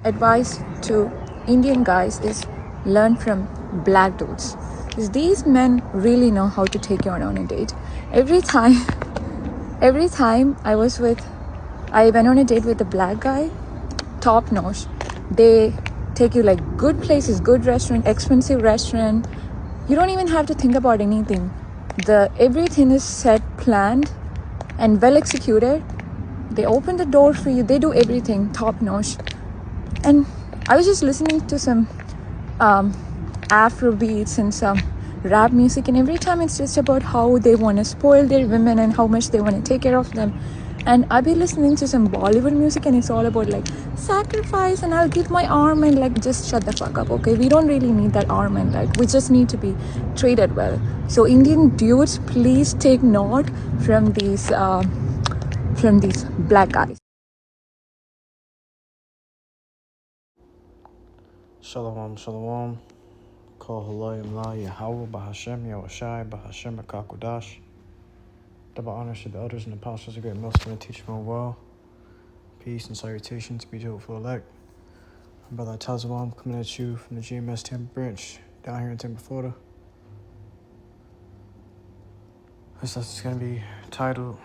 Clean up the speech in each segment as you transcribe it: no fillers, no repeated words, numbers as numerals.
advice to Indian guys is learn from black dudes. Because these men really know how to take you on a date. Every time I went on a date with a black guy, top notch. They take you like good places, good restaurant, expensive restaurant. You don't even have to think about anything. Everything is set, planned, and well executed. They open the door for you. They do everything top notch. And I was just listening to some Afro beats and some rap music, and every time it's just about how they want to spoil their women and how much they want to take care of them. And I'll be listening to some Bollywood music, and it's all about like sacrifice, and I'll give my arm, and like, just shut the fuck up, okay? We don't really need that arm, and like, we just need to be treated well. So Indian dudes, please take note from these black guys. Shalom, shalom. Call halayim la YAHAWAH BAHASHAM YAHWASHI BAHASHAM Akakwadash. Double honors to the elders and apostles, a great millstone and teach them well. Peace and salutations be to hopeful elect. I'm Brother Tazawan coming at you from the GMS Tampa branch down here in Tampa, Florida. This is going to be titled,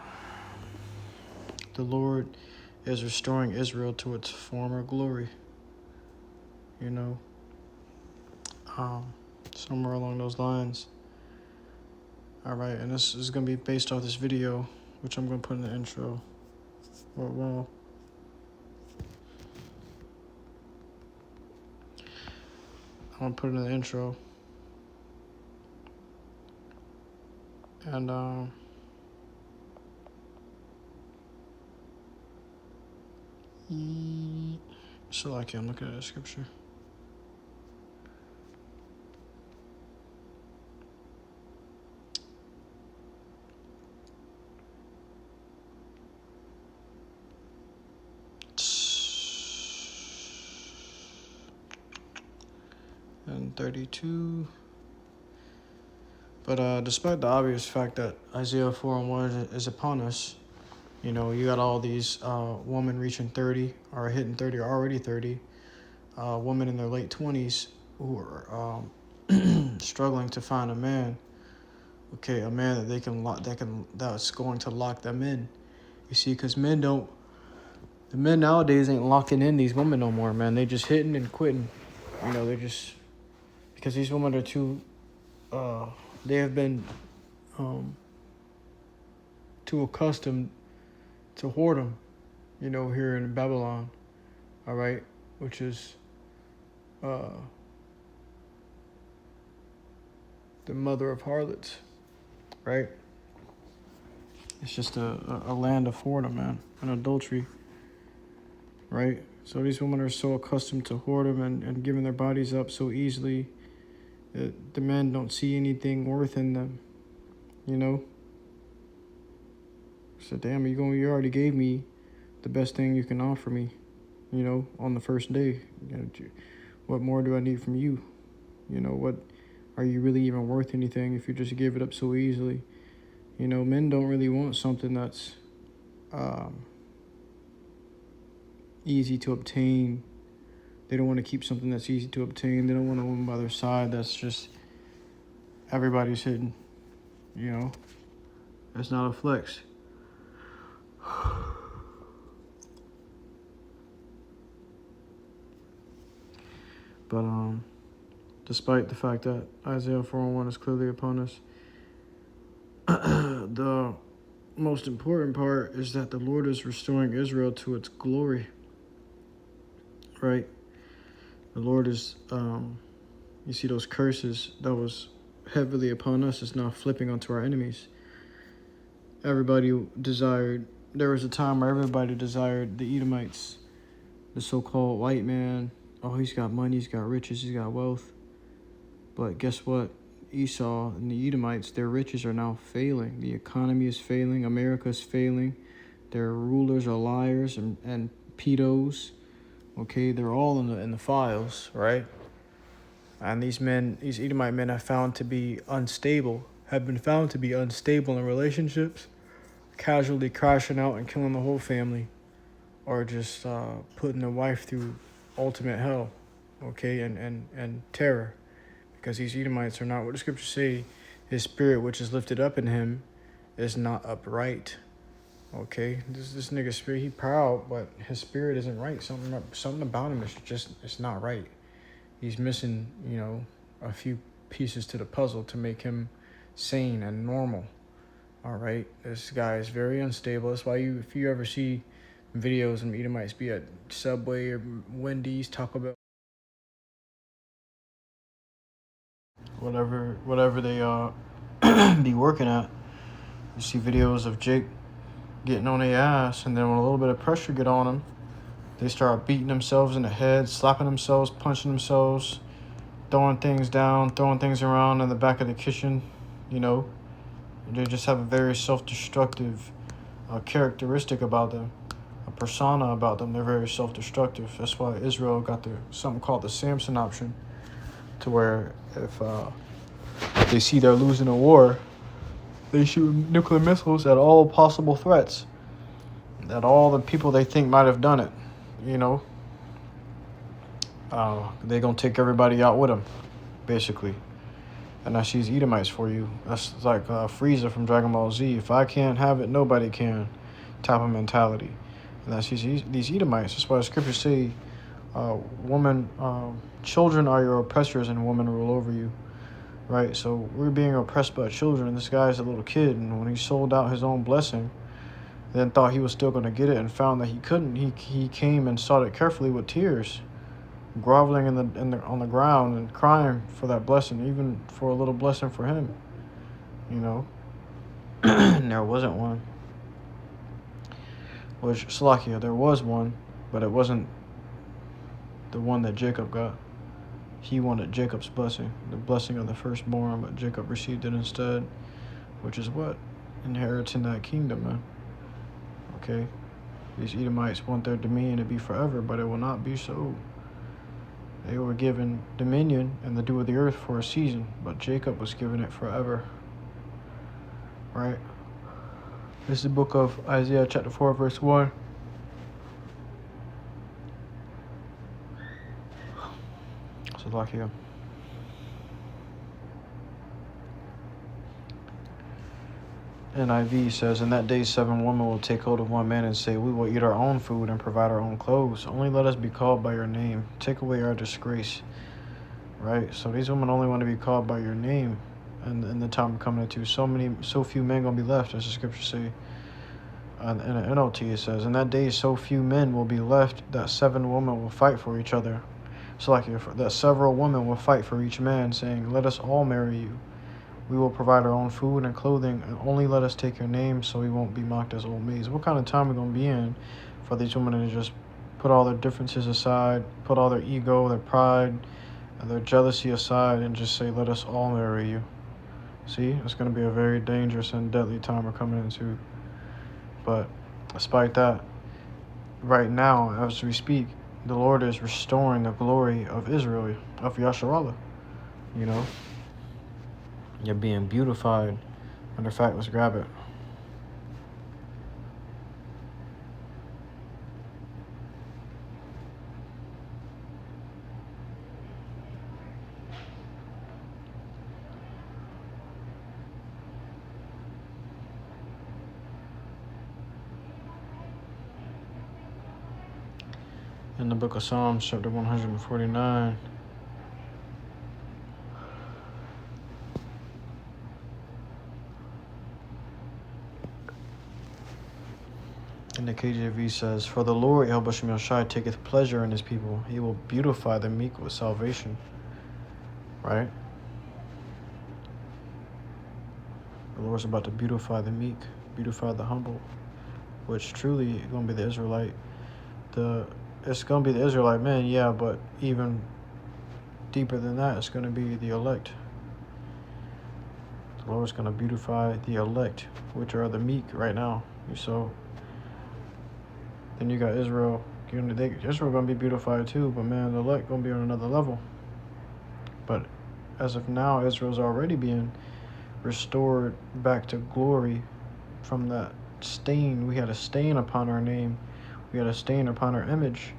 "The Lord is Restoring Israel to its Former Glory." You know, somewhere along those lines. All right, and this is going to be based off this video, which I'm going to put in the intro. Well, I'm going to put it in the intro. And, so like, I'm looking at the scripture. And 32. But despite the obvious fact that Isaiah 4:1 is upon us, you know, you got all these women reaching 30 or hitting 30 or already 30, women in their late 20s who are struggling to find a man. Okay, a man that's going to lock them in. You see, because the men nowadays ain't locking in these women no more, man. They just hitting and quitting. You know, because these women are too, they have been too accustomed to whoredom, you know, here in Babylon, all right, which is the mother of harlots, right? It's just a land of whoredom, man, and adultery, right? So these women are so accustomed to whoredom and giving their bodies up so easily that the men don't see anything worth in them, you know? So damn, you already gave me the best thing you can offer me, you know, on the first day. You know, what more do I need from you? You know, what are you really even worth anything if you just give it up so easily? You know, men don't really want something that's easy to obtain. They don't want to keep something that's easy to obtain. They don't want a woman by their side that's just everybody's hitting, you know. That's not a flex. But despite the fact that Isaiah 4:1 is clearly upon us, the most important part is that the Lord is restoring Israel to its glory, right? The Lord is, you see those curses that was heavily upon us is now flipping onto our enemies. There was a time where everybody desired the Edomites, the so-called white man. Oh, he's got money, he's got riches, he's got wealth. But guess what? Esau and the Edomites, their riches are now failing. The economy is failing. America is failing. Their rulers are liars and pedos. Okay, they're all in the files, right? And these Edomite men have been found to be unstable in relationships, casually crashing out and killing the whole family, or just putting their wife through ultimate hell, okay, and terror, because these Edomites are not what the scriptures say. His spirit, which is lifted up in him, is not upright. Okay, this nigga's spirit, he proud, but his spirit isn't right. Something about him is just, it's not right. He's missing, a few pieces to the puzzle to make him sane and normal. All right, this guy is very unstable. That's why if you ever see videos of Edomites be at Subway or Wendy's, Taco Bell, whatever they be working at, you see videos of Jake getting on their ass, and then when a little bit of pressure get on them, they start beating themselves in the head, slapping themselves, punching themselves, throwing things down, throwing things around in the back of the kitchen. They just have a very self-destructive characteristic about them, a persona about them. They're very self-destructive. That's why Israel got something called the Samson option, to where if they see they're losing a war, they shoot nuclear missiles at all possible threats, at all the people they think might have done it. They're going to take everybody out with them, basically. And that's these Edomites for you. That's like Frieza from Dragon Ball Z. If I can't have it, nobody can. Type of mentality. And that's these Edomites. That's why the scriptures say, children are your oppressors and women rule over you. Right? So we're being oppressed by children. This guy's a little kid, and when he sold out his own blessing, then thought he was still going to get it and found that he couldn't, he came and sought it carefully with tears, groveling on the ground and crying for that blessing, even for a little blessing for him. And there wasn't one. Which, Salakia, there was one, but it wasn't the one that Jacob got. He wanted Jacob's blessing, the blessing of the firstborn, but Jacob received it instead, which is what? Inheriting that kingdom, man. Okay? These Edomites want their dominion to be forever, but it will not be so. They were given dominion and the dew of the earth for a season, but Jacob was given it forever. Right? This is the book of Isaiah chapter 4, verse 1. So like here. NIV says, "In that day 7 women will take hold of one man and say, 'We will eat our own food and provide our own clothes. Only let us be called by your name. Take away our disgrace.'" Right? So these women only want to be called by your name. And in the time coming into, so few men gonna be left, as the scriptures say. In the NLT it says, "In that day so few men will be left that 7 women will fight for each other." So like that several women will fight for each man, saying, "Let us all marry you. We will provide our own food and clothing, and only let us take your name so we won't be mocked as old maids." What kind of time are we going to be in for these women to just put all their differences aside, put all their ego, their pride, and their jealousy aside, and just say, "Let us all marry you"? See, it's going to be a very dangerous and deadly time we're coming into. But despite that, right now, as we speak, the Lord is restoring the glory of Israel, of Yasharallah. You're being beautified. Matter of fact, let's grab it. In the book of Psalms, chapter 149. And the KJV says, "For the Lord, YAHAWASHI, taketh pleasure in his people. He will beautify the meek with salvation." Right? The Lord's about to beautify the meek, beautify the humble, which truly is going to be the Israelite. It's going to be the Israelite man, yeah, but even deeper than that, it's going to be the elect. The Lord's going to beautify the elect, which are the meek right now. So then you got Israel. Israel going to be beautified too, but man, the elect going to be on another level. But as of now, Israel's already being restored back to glory from that stain. We had a stain upon our name. We had a stain upon our image.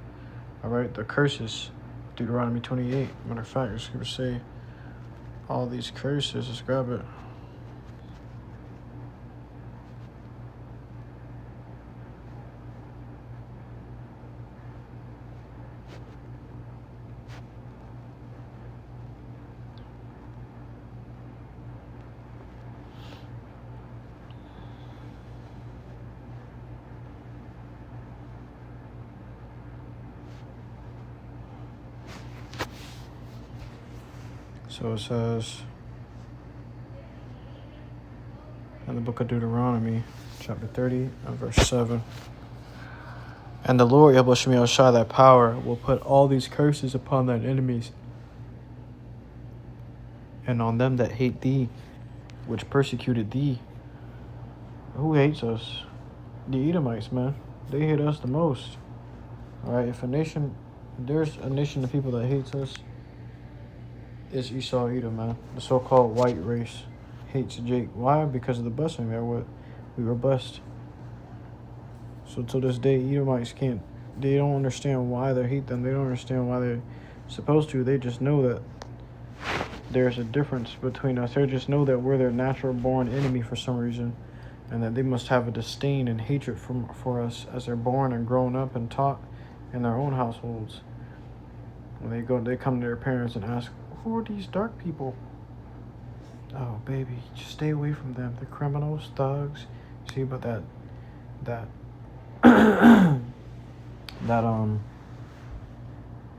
All right, the curses. Deuteronomy 28. Matter of fact, it's going to say all these curses. Let's grab it. So it says in the book of Deuteronomy, chapter 30, and verse 7. And the Lord, YAHAWASHI, thy power, will put all these curses upon thine enemies and on them that hate thee, which persecuted thee. Who hates us? The Edomites, man. They hate us the most. All right, if there's a nation of people that hates us, it's Esau, Edom, man. The so-called white race hates Jake. Why? Because of the blessing that we were blessed. So to this day, Edomites they don't understand why they hate them. They don't understand why they're supposed to. They just know that there's a difference between us. They just know that we're their natural born enemy for some reason, and that they must have a disdain and hatred for us as they're born and grown up and taught in their own households. When they come to their parents and ask, who are these dark people? Oh, baby, just stay away from them. They're criminals, thugs. See, but that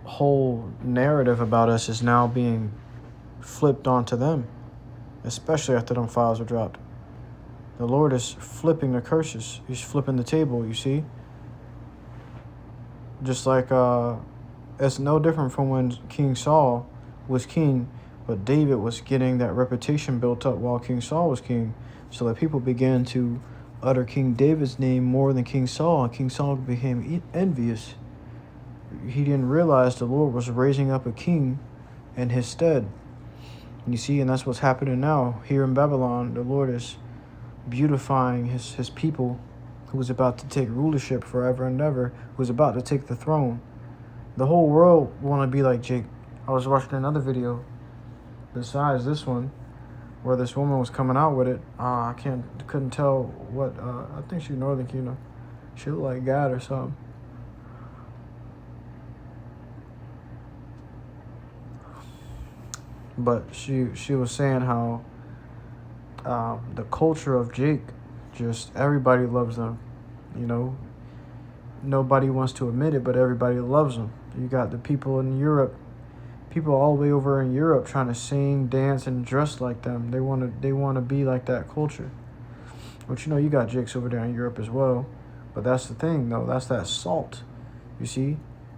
whole narrative about us is now being flipped onto them, especially after them files were dropped. The Lord is flipping the curses. He's flipping the table, you see? Just like it's no different from when King Saul was king, but David was getting that reputation built up while King Saul was king. So that people began to utter King David's name more than King Saul, and King Saul became envious. He didn't realize the Lord was raising up a king in his stead. You see, and that's what's happening now. Here in Babylon, the Lord is beautifying his people, who was about to take rulership forever and ever, who was about to take the throne. The whole world want to be like Jake. I was watching another video besides this one where this woman was coming out with it. I couldn't tell what, I think she's Northern Kingdom. She looked like God or something. But she was saying how the culture of Jake, just everybody loves them, you know. Nobody wants to admit it, but everybody loves them. You got the people in Europe, people all the way over in Europe trying to sing, dance, and dress like them. They want to be like that culture. But you know, you got Jakes over there in Europe as well. But that's the thing, though. That's that salt. You see,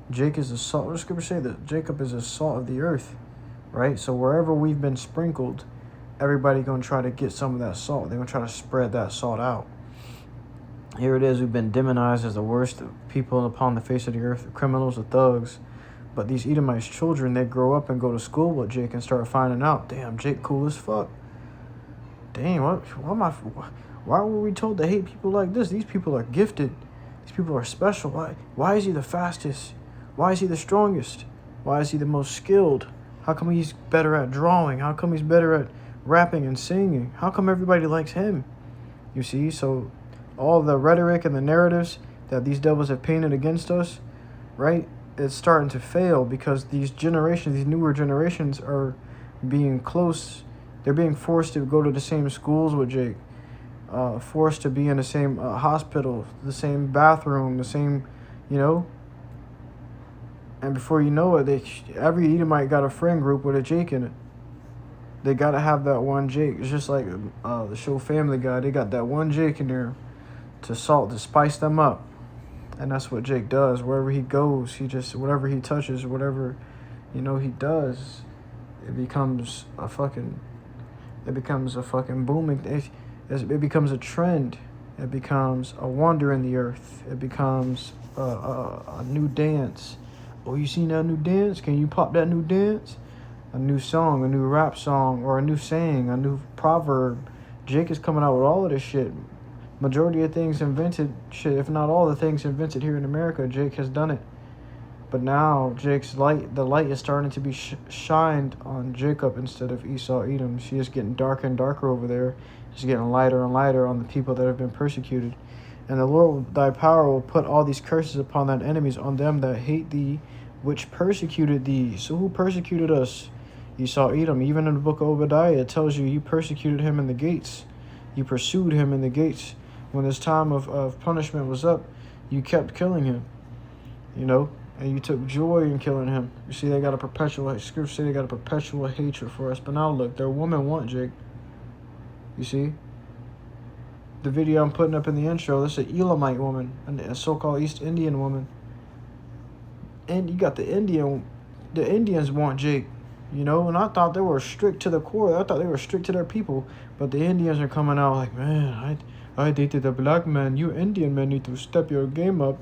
Jake is the salt. The scripture say that Jacob is the salt of the earth, right? So wherever we've been sprinkled, everybody gonna try to get some of that salt. They're gonna try to spread that salt out. Here it is. We've been demonized as the worst people upon the face of the earth, the criminals, the thugs. But these Edomites children, they grow up and go to school with Jake and start finding out, damn, Jake cool as fuck. Dang, why were we told to hate people like this? These people are gifted. These people are special. Why is he the fastest? Why is he the strongest? Why is he the most skilled? How come he's better at drawing? How come he's better at rapping and singing? How come everybody likes him? You see, so all the rhetoric and the narratives that these devils have painted against us, right? It's starting to fail because these newer generations are being close. They're being forced to go to the same schools with Jake, forced to be in the same hospital, the same bathroom, the same, you know. And before you know it, every Edomite got a friend group with a Jake in it. They got to have that one Jake. It's just like the show Family Guy. They got that one Jake in there to spice them up. And that's what Jake does. Wherever he goes, whatever he touches, whatever, you know, he does, it becomes a fucking booming. It becomes a trend. It becomes a wonder in the earth. It becomes a new dance. Oh, you seen that new dance? Can you pop that new dance? A new song, a new rap song, or a new saying, a new proverb. Jake is coming out with all of this shit. Majority of things invented, if not all the things invented here in America, Jake has done it. But now Jake's the light is starting to be shined on Jacob instead of Esau, Edom. She is getting darker and darker over there. She's getting lighter and lighter on the people that have been persecuted. And the Lord, thy power, will put all these curses upon thine enemies, on them that hate thee, which persecuted thee. So who persecuted us? Esau, Edom. Even in the book of Obadiah, it tells you persecuted him in the gates. You pursued him in the gates. When this time of punishment was up, you kept killing him, you know, and you took joy in killing him. You see, they got a perpetual, scripture say they got a perpetual hatred for us. But now look, their women want Jake. You see? The video I'm putting up in the intro, this is an Elamite woman, a so-called East Indian woman. And you got the Indians want Jake, you know, and I thought they were strict to the core. I thought they were strict to their people. But the Indians are coming out like, man, I dated a black man. You Indian men need to step your game up.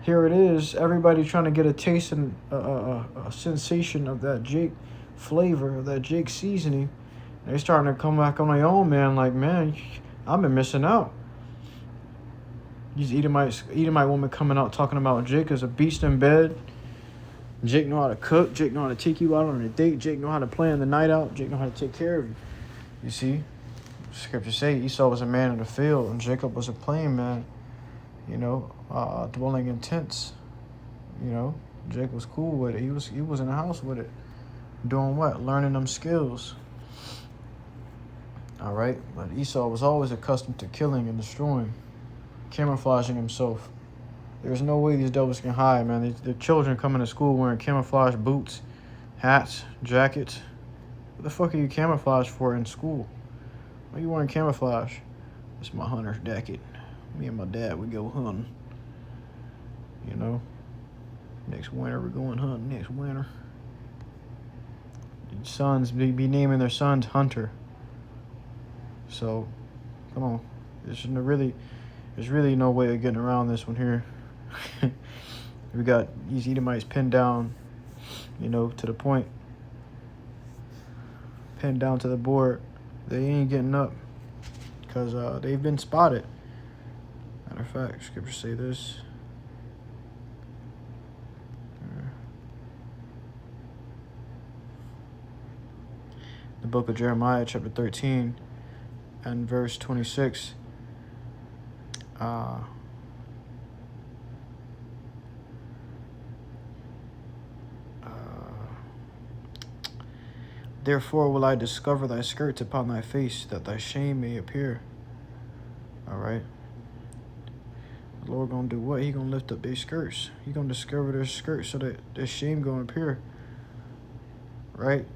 Here it is, everybody trying to get a taste and a sensation of that Jake flavor, of that Jake seasoning. They're starting to come back on their own, man. Like, man, I've been missing out. These Edomite woman coming out talking about Jake as a beast in bed. Jake know how to cook. Jake know how to take you out on a date. Jake know how to plan the night out. Jake know how to take care of you. You see? Scripture say Esau was a man of the field and Jacob was a plain man, you know, dwelling in tents. You know, Jake was cool with it. He was in the house with it. Doing what? Learning them skills. All right, but Esau was always accustomed to killing and destroying, camouflaging himself. There's no way these devils can hide, man. The children coming to school wearing camouflage boots, hats, jackets. What the fuck are you camouflage for in school? Why are you wearing camouflage? It's my hunter's jacket. Me and my dad, we go hunting. You know? Next winter, we're going hunting next winter. Sons be naming their sons Hunter. So, come on. There's really no way of getting around this one here. We got these Edomites pinned down, you know, to the point. Pinned down to the board. They ain't getting up because they've been spotted. Matter of fact, scripture say this. The book of Jeremiah, chapter 13, and verse 26. Therefore will I discover thy skirts upon thy face, that thy shame may appear. All right. The Lord gonna do what? He gonna lift up their skirts. He gonna discover their skirts so that their shame gonna appear. Right?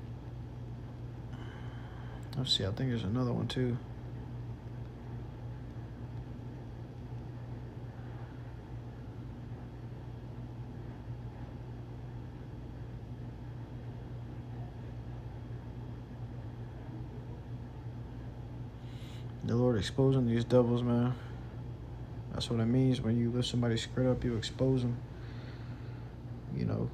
Let's see. I think there's another one too. The Lord exposing these devils, man. That's what it means when you lift somebody's skirt up, you expose them. You know.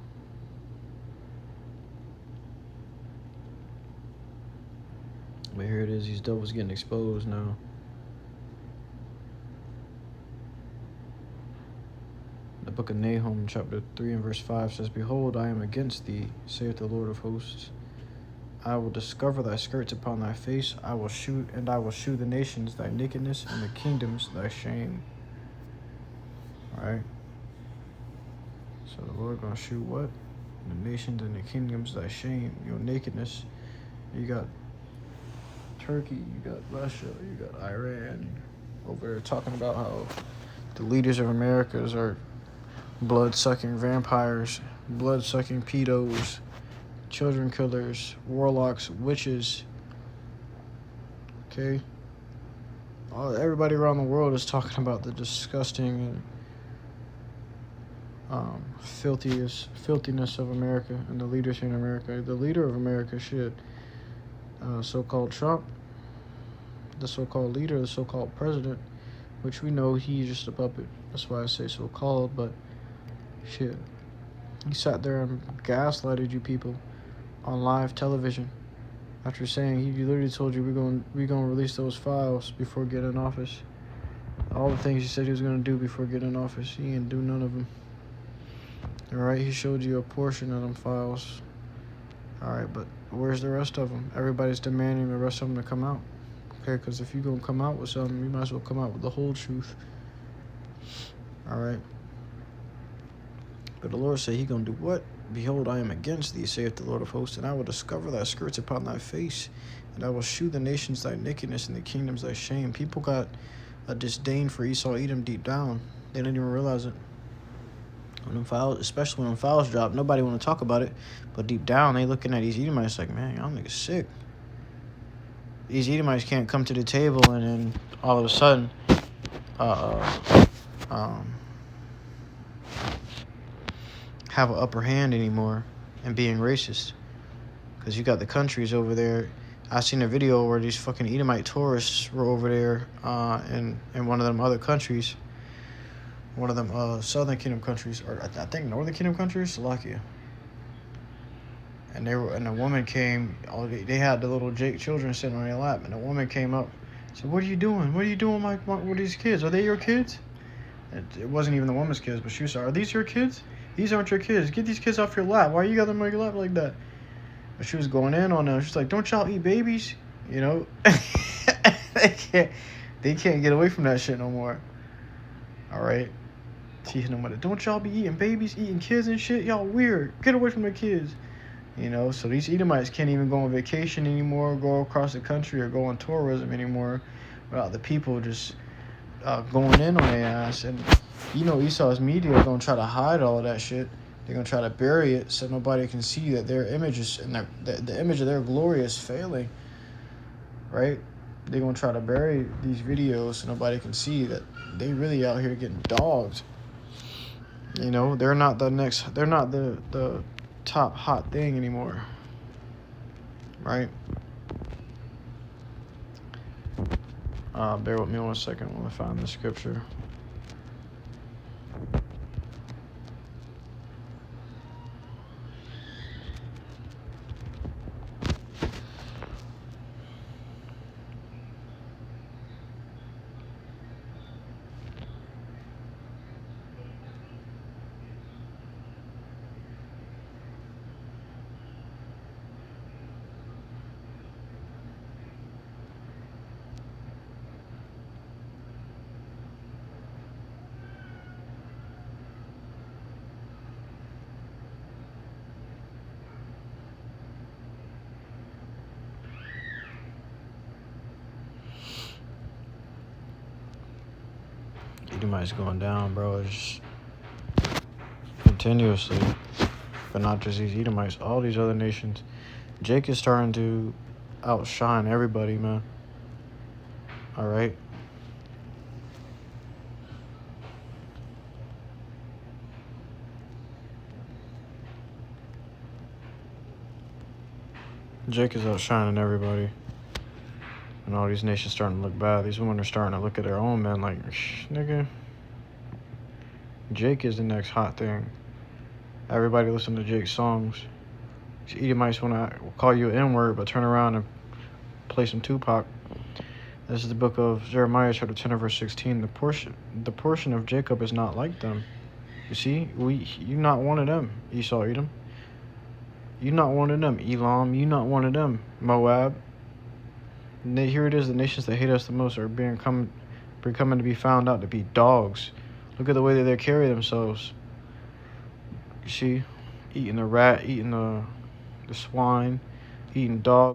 But here it is, these devils getting exposed now. The book of Nahum, chapter 3 and verse 5 says, Behold, I am against thee, saith the Lord of hosts. I will discover thy skirts upon thy face. I will shew the nations thy nakedness, and the kingdoms thy shame. All right. So the Lord gonna shoot what? The nations and the kingdoms thy shame. Your nakedness. You got Turkey, you got Russia, you got Iran over there talking about how the leaders of Americas are blood-sucking vampires, blood-sucking pedos, children killers, warlocks, witches. Okay? Everybody around the world is talking about the disgusting and filthiness of America and the leadership in America. The leader of America, shit. So-called Trump, the so-called leader, the so-called president, which we know he's just a puppet. That's why I say so-called, but shit. He sat there and gaslighted you people on live television after saying he literally told you we're going to release those files before getting in office. All the things he said he was going to do before getting in office, he didn't do none of them. All right, he showed you a portion of them files. All right, but where's the rest of them? Everybody's demanding the rest of them to come out. Okay, because if you're going to come out with something, you might as well come out with the whole truth. All right. But the Lord said he going to do what? Behold, I am against thee, saith the Lord of hosts, and I will discover thy skirts upon thy face, and I will shew the nations thy nakedness and the kingdoms thy shame. People got a disdain for Esau, Edom deep down. They didn't even realize it. When them files, especially when them files drop, nobody want to talk about it, but deep down they looking at these Edomites like, man, y'all niggas sick. These Edomites can't come to the table and then all of a sudden have an upper hand anymore and being racist. Because you got the countries over there. I seen a video where these fucking Edomite tourists were over there in one of them other countries. One of them Southern Kingdom countries, or I think Northern Kingdom countries, Slovakia. And a woman came. They had the little Jake children sitting on their lap, and a woman came up, said, "What are you doing? What are you doing, with these kids? Are they your kids?" It wasn't even the woman's kids, but she said, "Are these your kids? These aren't your kids. Get these kids off your lap. Why you got them on your lap like that?" But she was going in on them. She's like, "Don't y'all eat babies?" You know, they can't get away from that shit no more. All right. Teaching them what it. Don't y'all be eating babies, eating kids and shit. Y'all weird. Get away from the kids. You know, so these Edomites can't even go on vacation anymore, go across the country, or go on tourism anymore without the people just going in on their ass. And you know, Esau's media are gonna try to hide all of that shit. They're gonna try to bury it so nobody can see that their images and the image of their glory is failing. Right? They're gonna try to bury these videos so nobody can see that they really out here getting dogged. You know, they're not the top hot thing anymore. Right? Bear with me 1 second while I find the scripture. Edomites going down, bro. It's continuously. But not just these Edomites, all these other nations. Jake is starting to outshine everybody, man. All right. Jake is outshining everybody. And all these nations starting to look bad. These women are starting to look at their own men like, nigga, Jake is the next hot thing. Everybody listen to Jake's songs. These Edomites want to call you an N-word, but turn around and play some Tupac. This is the book of Jeremiah, chapter 10, verse 16. The portion of Jacob is not like them. You see, you not one of them, Esau, Edom. You not one of them, Elam. You not one of them, Moab. And here it is, the nations that hate us the most are becoming to be found out to be dogs. Look at the way that they carry themselves. You see, eating the rat, eating the swine, eating dog.